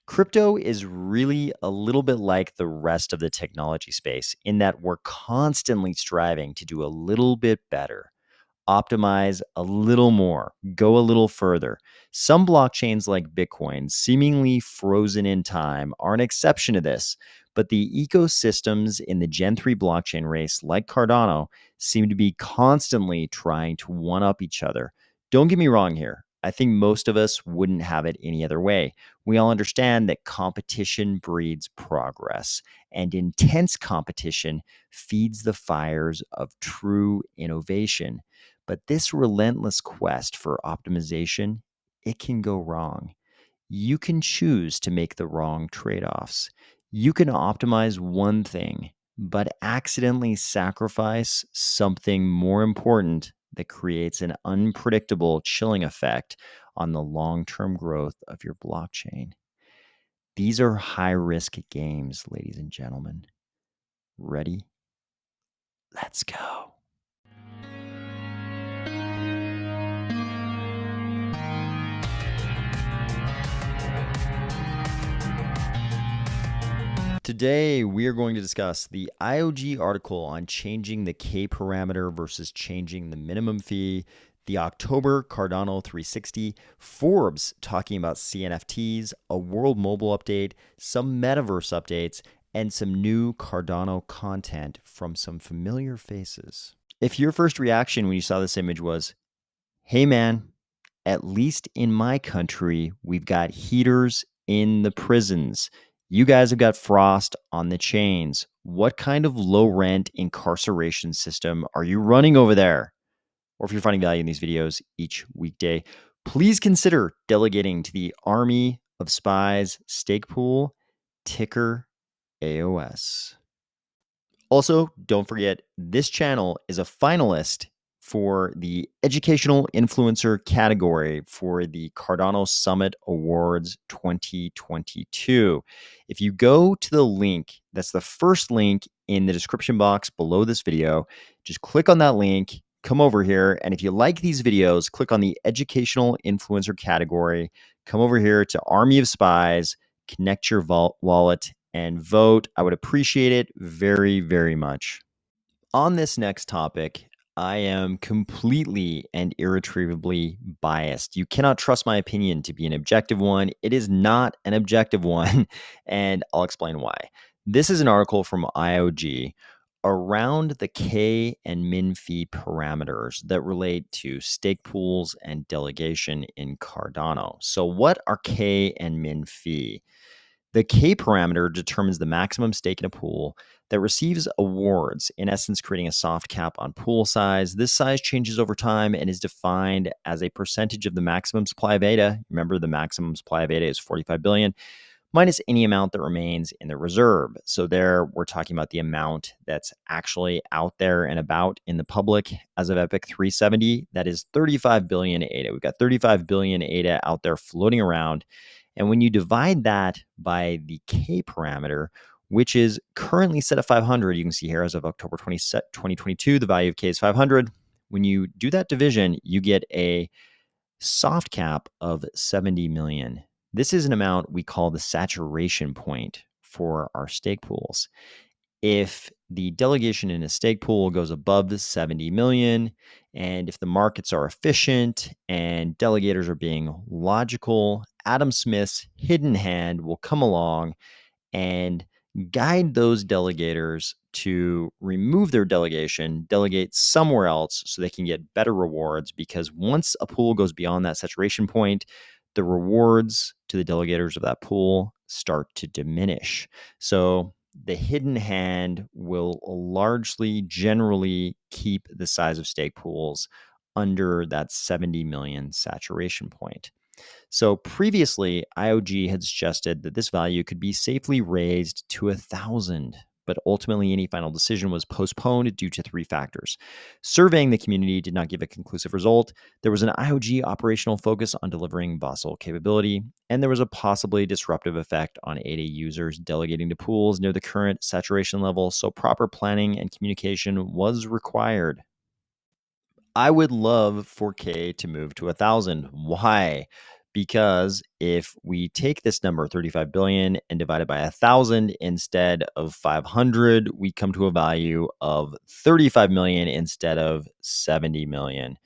Crypto is really a little bit like the rest of the technology space in that we're constantly striving to do a little bit better, optimize a little more, go a little further. Some blockchains like Bitcoin, seemingly frozen in time, are an exception to this, but the ecosystems in the Gen 3 blockchain race, like Cardano, seem to be constantly trying to one up each other. Don't get me wrong here. I think most of us wouldn't have it any other way. We all understand that competition breeds progress, and intense competition feeds the fires of true innovation. But this relentless quest for optimization, it can go wrong. You can choose to make the wrong trade offs. You can optimize one thing, but accidentally sacrifice something more important that creates an unpredictable chilling effect on the long term growth of your blockchain. These are high risk games, ladies and gentlemen. Ready? Let's go. Today, we are going to discuss the IOG article on changing the K parameter versus changing the minimum fee, the October Cardano 360, Forbes talking about CNFTs, a world mobile update, some metaverse updates, and some new Cardano content from some familiar faces. If your first reaction when you saw this image was, hey man, at least in my country, we've got heaters in the prisons. You guys have got frost on the chains. What kind of low rent incarceration system are you running over there? Or if you're finding value in these videos each weekday, please consider delegating to the Army of Spies stake pool, ticker AOS. Also, don't forget, this channel is a finalist for the Educational Influencer category for the Cardano Summit Awards 2022. If you go to the link, that's the first link in the description box below this video, just click on that link, come over here, and if you like these videos, click on the Educational Influencer category, come over here to Army of Spies, connect your wallet, and vote. I would appreciate it very, very much. On this next topic, I am completely and irretrievably biased. You cannot trust my opinion to be an objective one. It is not an objective one, and I'll explain why. This is an article from IOG around the K and min fee parameters that relate to stake pools and delegation in Cardano. So, what are K and min fee? The K parameter determines the maximum stake in a pool that receives awards, in essence, creating a soft cap on pool size. This size changes over time and is defined as a percentage of the maximum supply of ADA. Remember, the maximum supply of ADA is 45 billion, minus any amount that remains in the reserve. So there, we're talking about the amount that's actually out there and about in the public as of Epic 370. That is 35 billion ADA. We've got 35 billion ADA out there floating around. And when you divide that by the K parameter, which is currently set at 500, you can see here as of October 2022, the value of K is 500. When you do that division, you get a soft cap of 70 million. This is an amount we call the saturation point for our stake pools. If the delegation in a stake pool goes above the 70 million, and if the markets are efficient and delegators are being logical, Adam Smith's hidden hand will come along and guide those delegators to remove their delegation, delegate somewhere else so they can get better rewards. Because once a pool goes beyond that saturation point, the rewards to the delegators of that pool start to diminish. So the hidden hand will largely, generally keep the size of stake pools under that 70 million saturation point. So previously, IOG had suggested that this value could be safely raised to 1,000, but ultimately any final decision was postponed due to three factors. Surveying the community did not give a conclusive result. There was an IOG operational focus on delivering Vassal capability, and there was a possibly disruptive effect on ADA users delegating to pools near the current saturation level, so proper planning and communication was required. I would love for K to move to 1,000. Why? because if we take this number 35 billion and divide it by 1,000 instead of 500, we come to a value of 35 million instead of 70 million.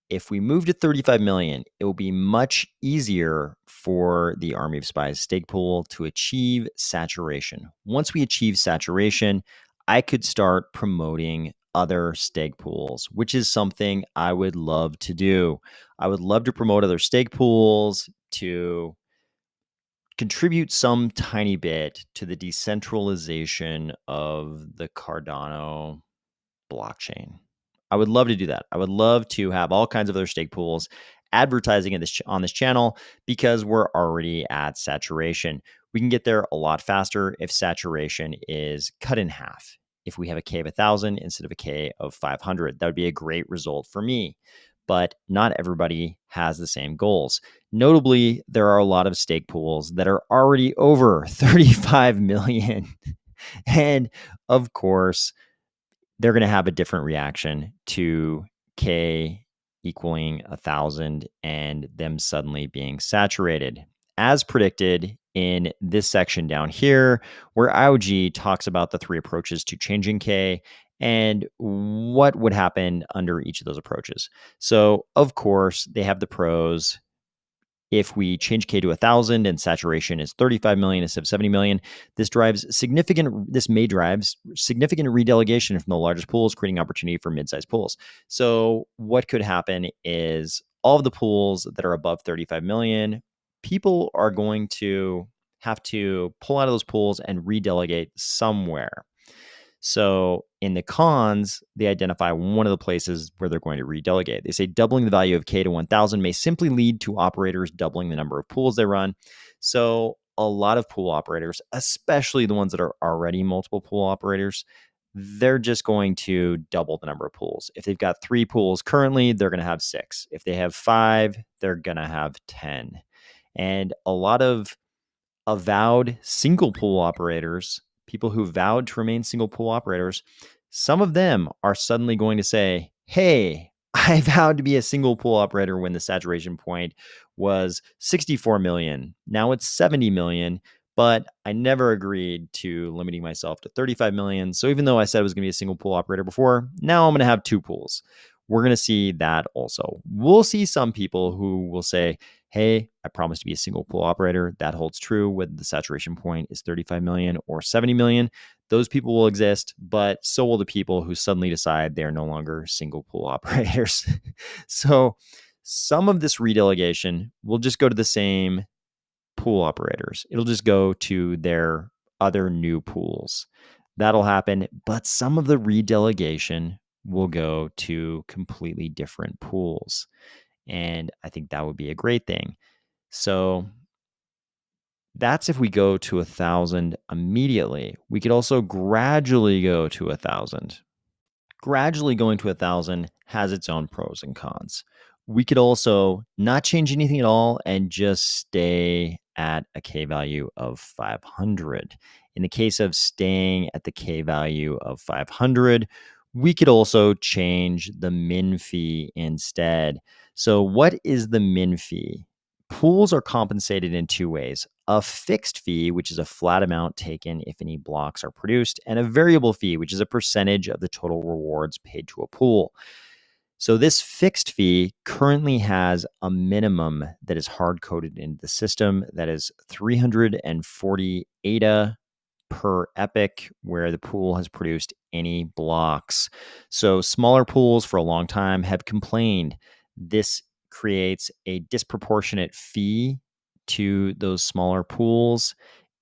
If we move to 35 million, it will be much easier for the Army of Spies stake pool to achieve saturation. Once we achieve saturation, I could start promoting other stake pools, which is something I would love to do. I would love to promote other stake pools to contribute some tiny bit to the decentralization of the Cardano blockchain. I would love to do that. I would love to have all kinds of other stake pools advertising on this channel because we're already at saturation. We can get there a lot faster if saturation is cut in half. If we have a K of 1,000 instead of a K of 500, that would be a great result for me. But not everybody has the same goals. Notably, there are a lot of stake pools that are already over 35 million. And of course, they're going to have a different reaction to K equaling 1,000 and them suddenly being saturated, as predicted in this section down here, where IOG talks about the 3 approaches to changing K and what would happen under each of those approaches. So, of course, they have the pros. If we change K to 1,000 and saturation is 35 million instead of 70 million, this may drive significant redelegation from the largest pools, creating opportunity for mid-sized pools. So what could happen is all of the pools that are above 35 million, people are going to have to pull out of those pools and redelegate somewhere. So in the cons, they identify one of the places where they're going to redelegate. They say doubling the value of K to 1,000 may simply lead to operators doubling the number of pools they run. So a lot of pool operators, especially the ones that are already multiple pool operators, they're just going to double the number of pools. If they've got 3 pools currently, they're going to have 6. If they have 5, they're going to have 10. And a lot of avowed single pool operators, people who vowed to remain single pool operators, some of them are suddenly going to say, hey, I vowed to be a single pool operator when the saturation point was 64 million. Now it's 70 million, but I never agreed to limiting myself to 35 million. So even though I said I was going to be a single pool operator before, now I'm going to have 2 pools. We're going to see that also. We'll see some people who will say, hey, I promise to be a single pool operator. That holds true whether the saturation point is 35 million or 70 million. Those people will exist, but so will the people who suddenly decide they are no longer single pool operators. So some of this redelegation will just go to the same pool operators. It'll just go to their other new pools. That'll happen, but some of the redelegation will go to completely different pools. And I think that would be a great thing. So that's if we go to 1,000 immediately. We could also gradually go to 1,000. Gradually going to 1,000 has its own pros and cons. We could also not change anything at all and just stay at a K value of 500. In the case of staying at the K value of 500, we could also change the min fee instead. So what is the min fee? Pools are compensated in 2 ways. A fixed fee, which is a flat amount taken if any blocks are produced, and a variable fee, which is a percentage of the total rewards paid to a pool. So this fixed fee currently has a minimum that is hard-coded into the system that is 340 ADA per epoch where the pool has produced any blocks. So smaller pools for a long time have complained this creates a disproportionate fee to those smaller pools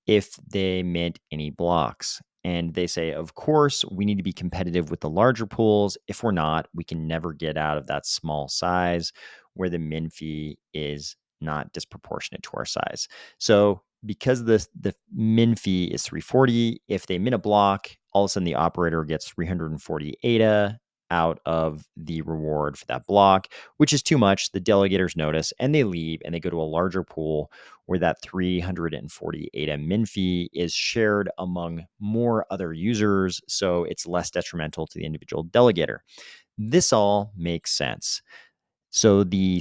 if they mint any blocks. And they say, of course, we need to be competitive with the larger pools. If we're not, we can never get out of that small size where the min fee is not disproportionate to our size. So because the min fee is 340, if they mint a block, all of a sudden the operator gets 340 ADA out of the reward for that block, which is too much. The delegators notice and they leave and they go to a larger pool where that 340 ADA min fee is shared among more other users. So it's less detrimental to the individual delegator. This all makes sense. So the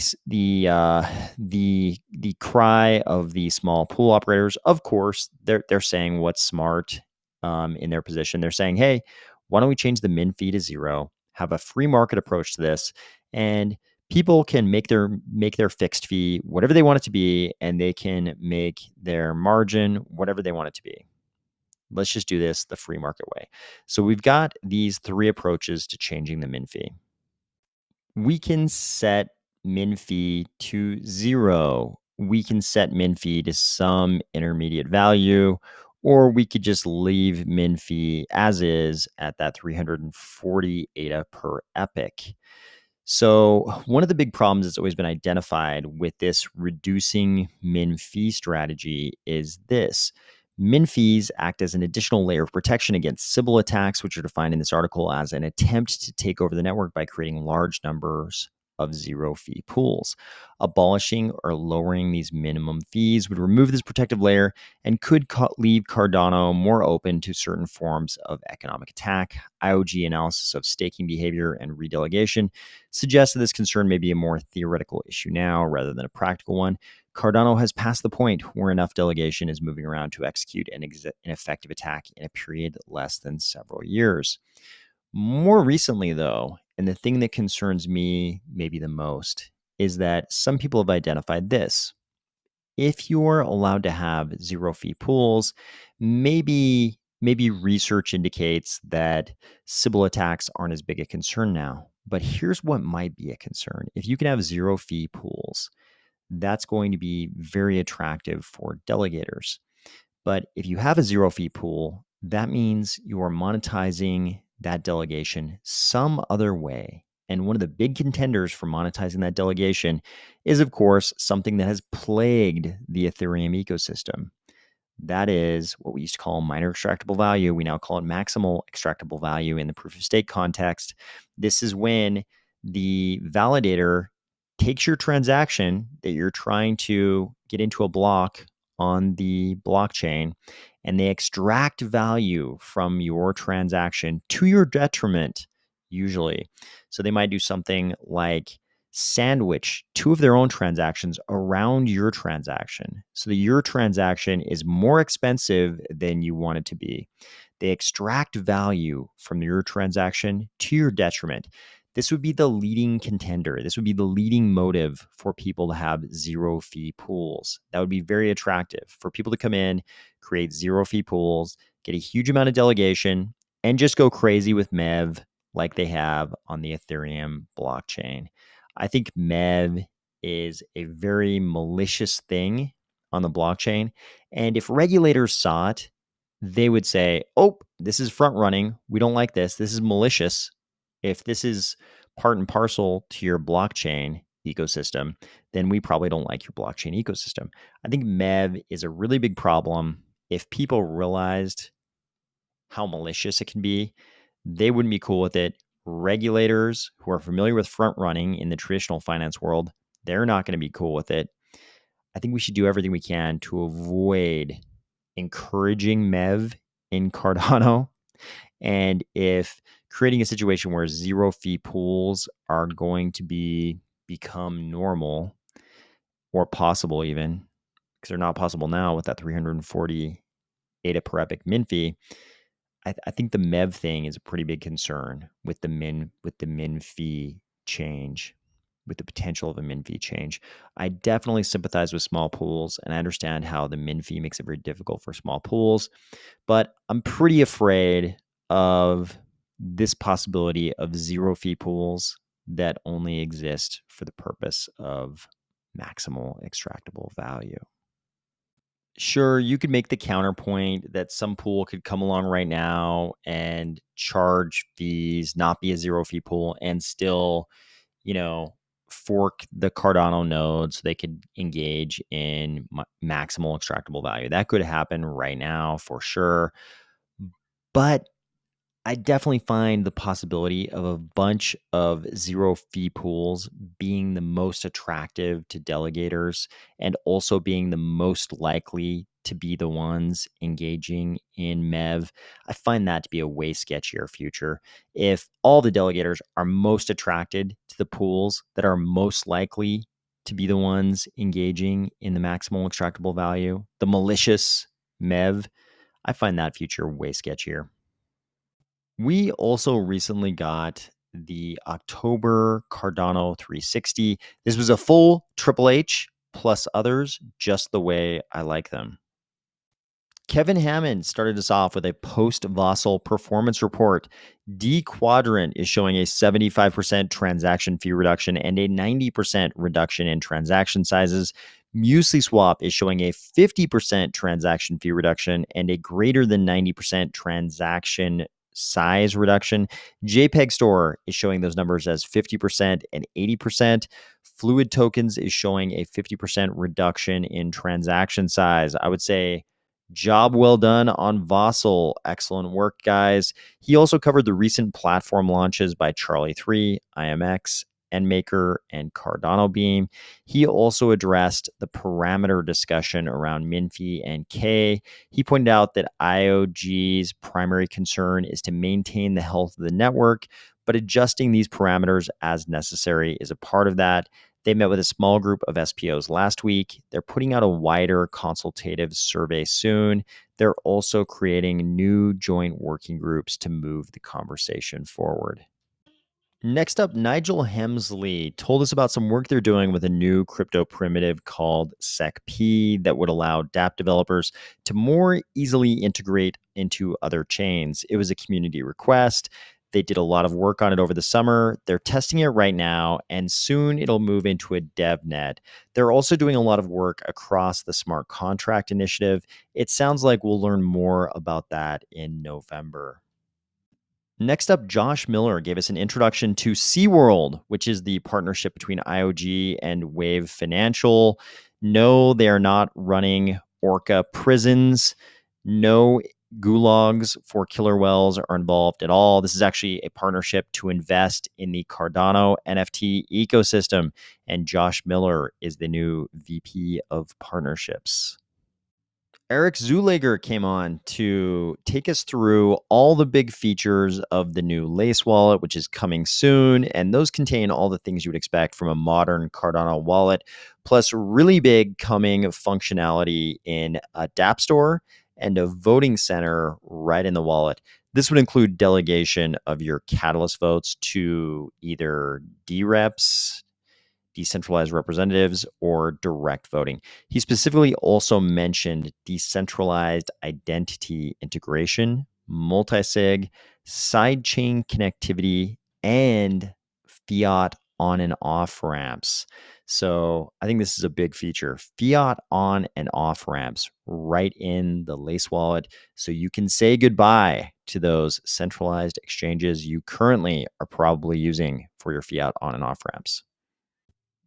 cry of the small pool operators, of course, they're saying what's smart in their position. They're saying, hey, why don't we change the min fee to zero, have a free market approach to this, and people can make their fixed fee whatever they want it to be, and they can make their margin whatever they want it to be. Let's just do this the free market way. So we've got these three approaches to changing the min fee. We can set min fee to zero. We can set min fee to some intermediate value, or we could just leave min fee as is at that 340 ADA per epoch. So, one of the big problems that's always been identified with this reducing min fee strategy is this. Min fees act as an additional layer of protection against Sybil attacks, which are defined in this article as an attempt to take over the network by creating large numbers of zero fee pools. Abolishing or lowering these minimum fees would remove this protective layer and could leave Cardano more open to certain forms of economic attack. IOG analysis of staking behavior and redelegation suggests that this concern may be a more theoretical issue now rather than a practical one. Cardano has passed the point where enough delegation is moving around to execute an effective attack in a period less than several years. More recently, though, and the thing that concerns me maybe the most, is that some people have identified this. If you're allowed to have zero fee pools, maybe research indicates that Sybil attacks aren't as big a concern now. But here's what might be a concern. If you can have zero fee pools, that's going to be very attractive for delegators. But if you have a zero fee pool, that means you are monetizing that delegation some other way. And one of the big contenders for monetizing that delegation is, of course, something that has plagued the Ethereum ecosystem. That is what we used to call minor extractable value. We now call it maximal extractable value in the proof of stake context. This is when the validator takes your transaction that you're trying to get into a block on the blockchain, and they extract value from your transaction to your detriment, usually. So they might do something like sandwich two of their own transactions around your transaction so that your transaction is more expensive than you want it to be. They extract value from your transaction to your detriment. This would be the leading contender. This would be the leading motive for people to have zero fee pools. That would be very attractive for people to come in, create zero fee pools, get a huge amount of delegation, and just go crazy with MEV like they have on the Ethereum blockchain. I think MEV is a very malicious thing on the blockchain. And if regulators saw it, they would say, oh, this is front running. We don't like this. This is malicious. If this is part and parcel to your blockchain ecosystem, then we probably don't like your blockchain ecosystem. I think MEV is a really big problem. If people realized how malicious it can be, they wouldn't be cool with it. Regulators who are familiar with front running in the traditional finance world, they're not going to be cool with it. I think we should do everything we can to avoid encouraging MEV in Cardano. And if creating a situation where zero fee pools are going to become normal or possible even, because they're not possible now with that 340 ADA per epoch min fee, I think the MEV thing is a pretty big concern with the min fee change, with the potential of a min fee change. I definitely sympathize with small pools, and I understand how the min fee makes it very difficult for small pools, but I'm pretty afraid of this possibility of zero fee pools that only exist for the purpose of maximal extractable value. Sure, you could make the counterpoint that some pool could come along right now and charge fees, not be a zero fee pool, and still, you know, fork the Cardano node so they could engage in maximal extractable value. That could happen right now for sure. But I definitely find the possibility of a bunch of zero fee pools being the most attractive to delegators and also being the most likely to be the ones engaging in MEV. I find that to be a way sketchier future. If all the delegators are most attracted to the pools that are most likely to be the ones engaging in the maximal extractable value, the malicious MEV. I find that future way sketchier. We also recently got the October Cardano 360. This was a full Triple H plus others, just the way I like them. Kevin Hammond started us off with a post-Vossel performance report. D Quadrant is showing a 75% transaction fee reduction and a 90% reduction in transaction sizes. MuesliSwap is showing a 50% transaction fee reduction and a greater than 90% transaction size reduction. JPEG Store is showing those numbers as 50% and 80%. Fluid Tokens is showing a 50% reduction in transaction size. I would say job well done on Vossel. Excellent work, guys. He also covered the recent platform launches by Charlie3, IMX, NMaker, and Cardano Beam. He also addressed the parameter discussion around Minfie and K. He pointed out that IOG's primary concern is to maintain the health of the network, but adjusting these parameters as necessary is a part of that. They met with a small group of SPOs last week. They're putting out a wider consultative survey soon. They're also creating new joint working groups to move the conversation forward. Next up, Nigel Hemsley told us about some work they're doing with a new crypto primitive called SecP that would allow dApp developers to more easily integrate into other chains. It was a community request. They did a lot of work on it over the summer. They're testing it right now, and soon it'll move into a dev net. They're also doing a lot of work across the smart contract initiative. It sounds like we'll learn more about that in November. Next up, Josh Miller gave us an introduction to SeaWorld, which is the partnership between IOG and Wave Financial. No, they are not running orca prisons. No gulags for killer whales are involved at all. This is actually a partnership to invest in the Cardano NFT ecosystem. And Josh Miller is the new VP of partnerships. Eric Zulager came on to take us through all the big features of the new Lace wallet, which is coming soon. And those contain all the things you would expect from a modern Cardano wallet, plus really big coming functionality in a dApp store and a voting center right in the wallet. This would include delegation of your Catalyst votes to either DREPs, decentralized representatives, or direct voting. He specifically also mentioned decentralized identity integration, multi-sig, sidechain connectivity, and fiat on and off ramps. So I think this is a big feature. Fiat on and off ramps right in the Lace wallet. So you can say goodbye to those centralized exchanges you currently are probably using for your fiat on and off ramps.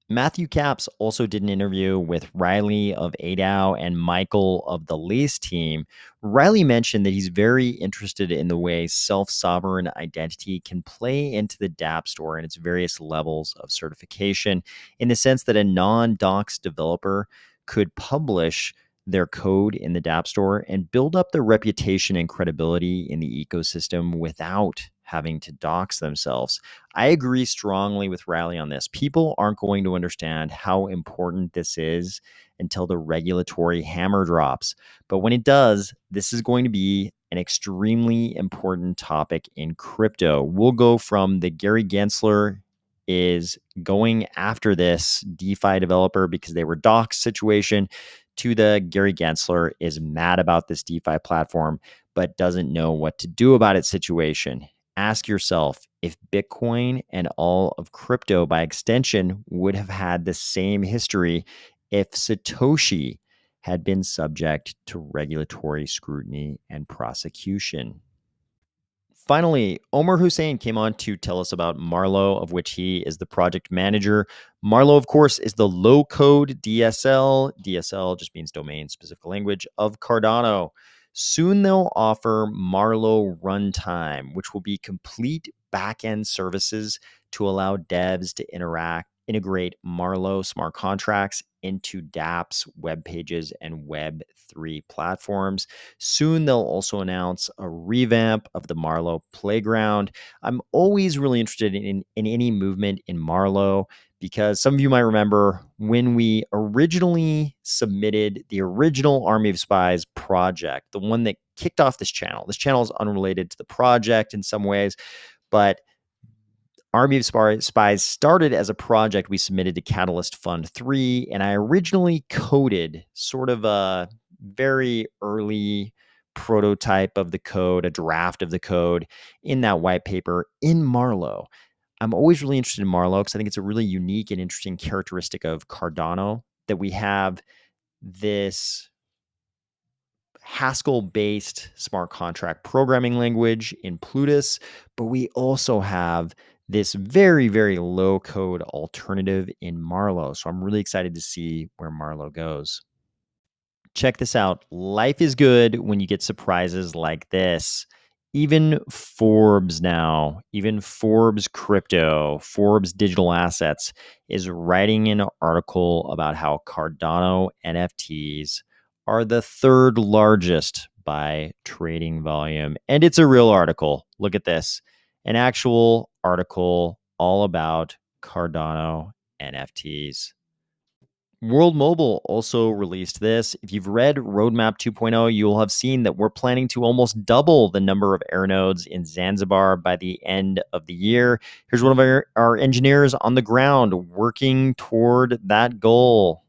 Matthew Capps also did an interview with Riley of ADAO and Michael of the Lace team. Riley mentioned that he's very interested in the way self-sovereign identity can play into the dApp store and its various levels of certification, in the sense that a non-docs developer could publish their code in the dApp store and build up their reputation and credibility in the ecosystem without having to dox themselves. I agree strongly with Riley on this. People aren't going to understand how important this is until the regulatory hammer drops. But when it does, this is going to be an extremely important topic in crypto. We'll go from the Gary Gensler is going after this DeFi developer because they were doxxed situation to the Gary Gensler is mad about this DeFi platform but doesn't know what to do about it situation. Ask yourself if Bitcoin and all of crypto by extension would have had the same history if Satoshi had been subject to regulatory scrutiny and prosecution. Finally, Omar Hussein came on to tell us about Marlowe, of which he is the project manager. Marlowe, of course, is the low-code DSL. DSL just means domain-specific language of Cardano. Soon they'll offer Marlowe Runtime, which will be complete back-end services to allow devs to interact integrate Marlowe smart contracts into dApps, web pages, and Web3 platforms. Soon, they'll also announce a revamp of the Marlowe playground. I'm always really interested in any movement in Marlowe because some of you might remember when we originally submitted the original Army of Spies project, the one that kicked off this channel. This channel is unrelated to the project in some ways, but Army of Spies started as a project we submitted to Catalyst Fund 3, and I originally coded sort of a very early prototype of the code, a draft of the code in that white paper in Marlowe. I'm always really interested in Marlowe because I think it's a really unique and interesting characteristic of Cardano that we have this Haskell-based smart contract programming language in Plutus, but we also have this very, very low code alternative in Marlowe. So I'm really excited to see where Marlowe goes. Check this out. Life is good when you get surprises like this. Even Forbes now, even Forbes Crypto, Forbes Digital Assets is writing an article about how Cardano NFTs are the third largest by trading volume. And it's a real article. Look at this. An actual article all about Cardano NFTs. World Mobile also released this. If you've read Roadmap 2.0, you'll have seen that we're planning to almost double the number of air nodes in Zanzibar by the end of the year. Here's one of our engineers on the ground working toward that goal.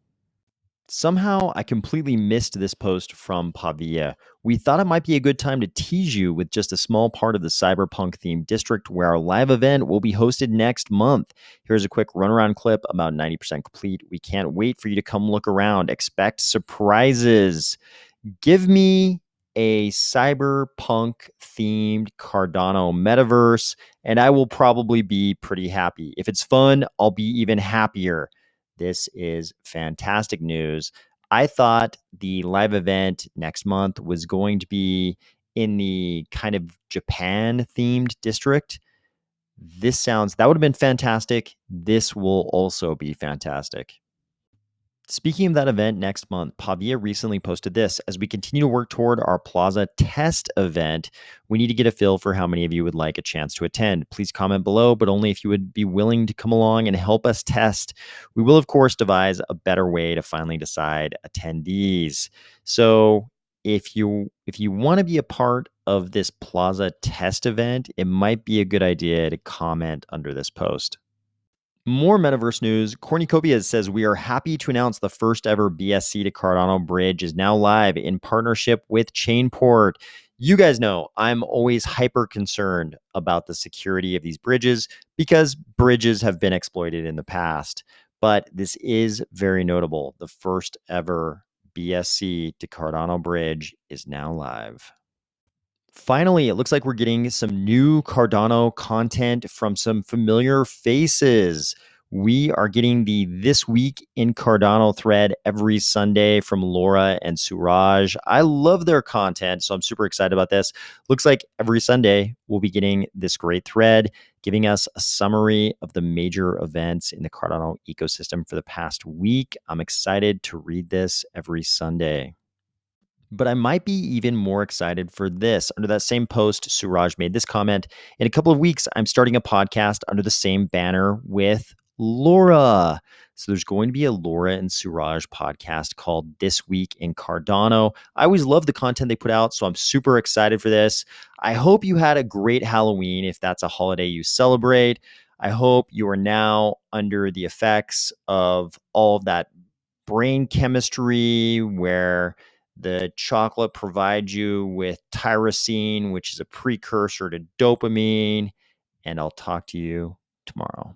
Somehow, I completely missed this post from Pavia. We thought it might be a good time to tease you with just a small part of the cyberpunk themed district where our live event will be hosted next month. Here's a quick runaround clip, about 90% complete. We can't wait for you to come look around. Expect surprises. Give me a cyberpunk themed Cardano metaverse, and I will probably be pretty happy. If it's fun, I'll be even happier. This is fantastic news. I thought the live event next month was going to be in the kind of Japan themed district. That would have been fantastic. This will also be fantastic. Speaking of that event next month, Pavia recently posted this. As we continue to work toward our Plaza test event, we need to get a feel for how many of you would like a chance to attend. Please comment below, but only if you would be willing to come along and help us test. We will, of course, devise a better way to finally decide attendees. So if you want to be a part of this Plaza test event, it might be a good idea to comment under this post. More metaverse news. Cornucopias says we are happy to announce the first ever BSC to Cardano bridge is now live in partnership with Chainport. You guys know I'm always hyper concerned about the security of these bridges because bridges have been exploited in the past. But this is very notable. The first ever BSC to Cardano bridge is now live. Finally, it looks like we're getting some new Cardano content from some familiar faces. We are getting the This Week in Cardano thread every Sunday from Laura and Sooraj. I love their content, so I'm super excited about this. Looks like every Sunday we'll be getting this great thread, giving us a summary of the major events in the Cardano ecosystem for the past week. I'm excited to read this every Sunday. But I might be even more excited for this. Under that same post, Sooraj made this comment. In a couple of weeks, I'm starting a podcast under the same banner with Laura. So there's going to be a Laura and Sooraj podcast called This Week in Cardano. I always love the content they put out, so I'm super excited for this. I hope you had a great Halloween if that's a holiday you celebrate. I hope you are now under the effects of all of that brain chemistry where the chocolate provides you with tyrosine, which is a precursor to dopamine. And I'll talk to you tomorrow.